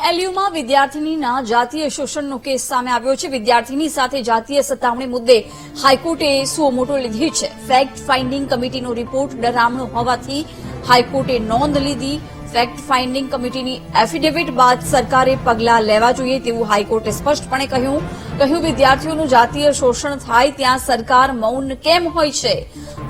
જેએનએલયુમાં વિદ્યાર્થીનીના જાતીય શોષણનો કેસ સામે આવ્યો છે। વિદ્યાર્થીની સાથે જાતીય સતામણી મુદ્દે હાઈકોર્ટે સુઓ મોટો લીધી છે। ફેક્ટ ફાઇન્ડિંગ કમિટીનો રિપોર્ટ ડરામણો હોવાથી હાઈકોર્ટે નોંધ લીધી। ફેક્ટ ફાઇન્ડિંગ કમિટીની એફિડેવિટ બાદ સરકારે પગલાં લેવા જોઈએ તેવું હાઈકોર્ટે સ્પષ્ટપણે કહ્યું। વિદ્યાર્થીઓનું જાતીય શોષણ થાય ત્યાં સરકાર મૌન કેમ હોય છે?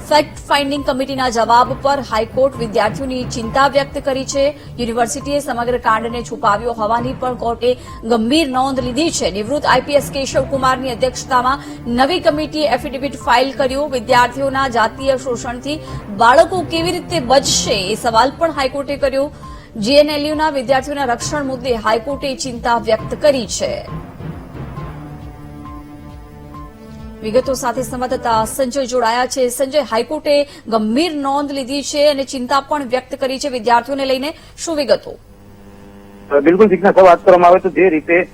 ફેક્ટ ફાઇન્ડિંગ કમિટીના જવાબ પર હાઈકોર્ટ વિદ્યાર્થીઓની ચિંતા વ્યક્ત કરી છે। યુનિવર્સિટીએ સમગ્ર કાંડને છુપાવ્યો હોવાની પણ કોર્ટે ગંભીર નોંધ લીધી છે। નિવૃત્ત આઈપીએસ કેશવકુમારની અધ્યક્ષતામાં નવી કમિટીએ એફિડેવિટ ફાઇલ કર્યો। વિદ્યાર્થીઓના જાતીય શોષણથી બાળકો કેવી રીતે બચશે એ સવાલ પણ હાઈકોર્ટે કર્યો। જેએનએલયુના વિદ્યાર્થીઓના રક્ષણ મુદ્દે હાઈકોર્ટે ચિંતા વ્યક્ત કરી છે। વિગતો સાથે સંવાદદાતા સંજય જોડાયા છે। સંજય, હાઈકોર્ટે ગંભીર નોંધ લીધી છે અને ચિંતા પણ વ્યક્ત કરી છે વિદ્યાર્થીઓને લઈને, શું વિગતો? બિલકુલ જીજ્ઞાસા, વાત કરવામાં આવે તો જે રીતે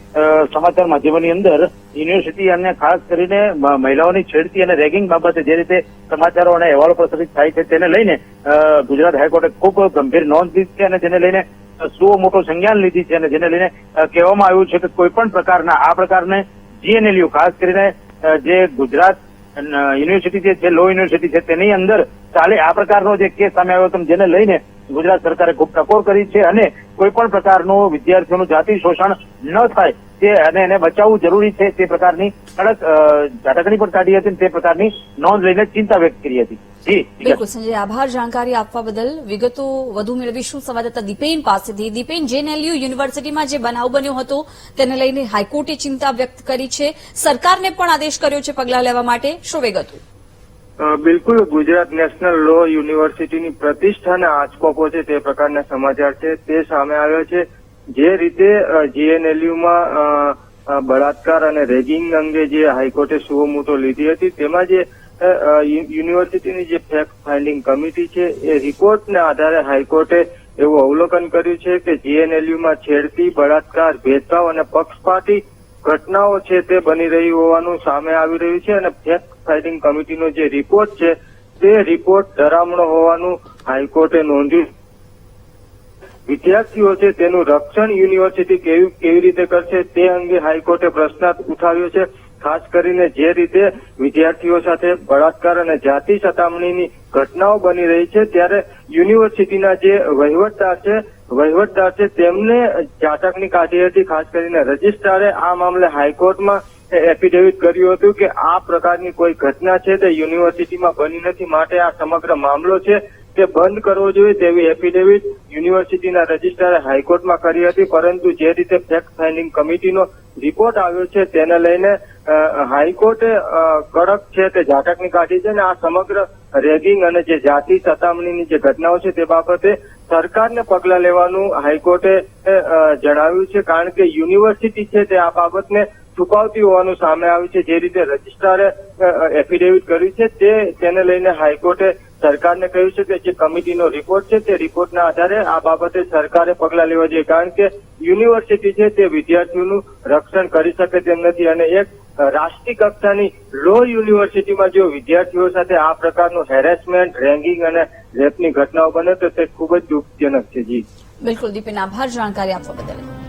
સમાચાર માધ્યમોની અંદર યુનિવર્સિટી અને ખાસ કરીને મહિલાઓની છેડતી અને રેગિંગ બાબતે જે રીતે સમાચારો અને અહેવાલો પ્રસારિત થાય છે તેને લઈને ગુજરાત હાઈકોર્ટે ખૂબ ગંભીર નોંધ લીધી છે અને જેને લઈને સુઓ મોટો સંજ્ઞાન લીધી છે અને જેને લઈને કહેવામાં આવ્યું છે કે કોઈ પણ પ્રકારના આ પ્રકારને જેએનએલયુ ખાસ કરીને જે ગુજરાત યુનિવર્સિટી જે લો યુનિવર્સિટી છે તેની અંદર ચાલે આ પ્રકારનો જે કેસ સામે આવ્યો હતો જેને લઈને ગુજરાત સરકારે ખૂબ ટકોર કરી છે અને કોઈ પણ પ્રકારનું વિદ્યાર્થીઓનું જાતિ શોષણ ન થાય તે અને એને બચાવવું જરૂરી છે તે પ્રકારની કડક ઝાટકણી પણ કાઢી હતી તે પ્રકારની નોંધ લઈને ચિંતા વ્યક્ત કરી હતી। જી બિલકુલ સંજય, આભાર જાણકારી આપવા બદલ। વિગતો વધુ મેળવીશું સંવાદદાતા દીપેન પાસેથી। દીપેન, જેએનએલયુ યુનિવર્સિટીમાં જે બનાવ બન્યો હતો તેને લઈને હાઈકોર્ટે ચિંતા વ્યક્ત કરી છે, સરકારને પણ આદેશ કર્યો છે પગલાં લેવા માટે, શું વિગતો? બિલકુલ, ગુજરાત નેશનલ લો યુનિવર્સિટીની પ્રતિષ્ઠાને આંચકો પહોંચે તે પ્રકારના સમાચાર છે તે સામે આવ્યા છે। જે રીતે જેએનએલયુમાં બળાત્કાર અને રેગિંગ અંગે જે હાઈકોર્ટે સુઓ મોટો લીધી હતી તેમાં જે યુનિવર્સિટીની જે ફેક્ટ ફાઇન્ડિંગ કમિટી છે એ રિપોર્ટના આધારે હાઈકોર્ટે એવું અવલોકન કર્યું છે કે જેએનએલયુમાં છેડતી, બળાત્કાર, ભેદભાવ અને પક્ષપાતી ઘટનાઓ છે તે બની રહી હોવાનું સામે આવી રહ્યું છે અને ફેક્ટ ફાઇન્ડિંગ કમિટીનો જે રિપોર્ટ છે તે રિપોર્ટ ડરામણો હોવાનું હાઈકોર્ટે નોંધ્યું। વિદ્યાર્થીઓ છે તેનું રક્ષણ યુનિવર્સિટી કેવી રીતે કરશે તે અંગે હાઈકોર્ટે પ્રશ્ન ઉઠાવ્યો છે। ખાસ કરીને જે રીતે વિદ્યાર્થીઓ સાથે બળાત્કાર અને જાતિ સતામણીની ઘટનાઓ બની રહી છે ત્યારે યુનિવર્સિટીના જે વહીવટદાર છે તેમને ઝાટકણી કાઢી હતી। ખાસ કરીને રજિસ્ટ્રારે આ મામલે હાઈકોર્ટમાં એફિડેવિટ કર્યું હતું કે આ પ્રકારની કોઈ ઘટના છે તે યુનિવર્સિટીમાં બની નથી, માટે આ સમગ્ર મામલો છે તે બંધ કરવો જોઈએ તેવી એફિડેવિટ યુનિવર્સિટીના રજિસ્ટ્રારે હાઈકોર્ટમાં કરી હતી। પરંતુ જે રીતે ફેક્ટ ફાઇન્ડિંગ કમિટીનો રિપોર્ટ આવ્યો છે તેને લઈને હાઈકોર્ટે કડક છે તે ઝાટકણી કાઢી છે અને આ સમગ્ર રેગિંગ અને જે જાતિ સતામણીની જે ઘટનાઓ છે તે બાબતે સરકારને પગલાં લેવાનું હાઈકોર્ટે જણાવ્યું છે, કારણ કે યુનિવર્સિટી છે તે આ બાબતને છુપાવતી હોવાનું સામે આવ્યું છે। જે રીતે રજિસ્ટ્રારે એફિડેવિટ કરી છે તેને લઈને હાઈકોર્ટે સરકારને કહ્યું છે કે જે કમિટીનો રિપોર્ટ છે તે રિપોર્ટના આધારે આ બાબતે સરકારે પગલાં લેવા જોઈએ, કારણ કે યુનિવર્સિટી છે તે વિદ્યાર્થીઓનું રક્ષણ કરી શકે તેમ નથી અને એક રાષ્ટ્રીય કક્ષાની લો યુનિવર્સિટીમાં જો વિદ્યાર્થીઓ સાથે આ પ્રકારનું હેરેસમેન્ટ, રેગિંગ અને રેપની ઘટનાઓ બને તો તે ખૂબ જ દુઃખજનક છે। જી બિલકુલ દીપેન, આભાર જાણકારી આપવા બદલ।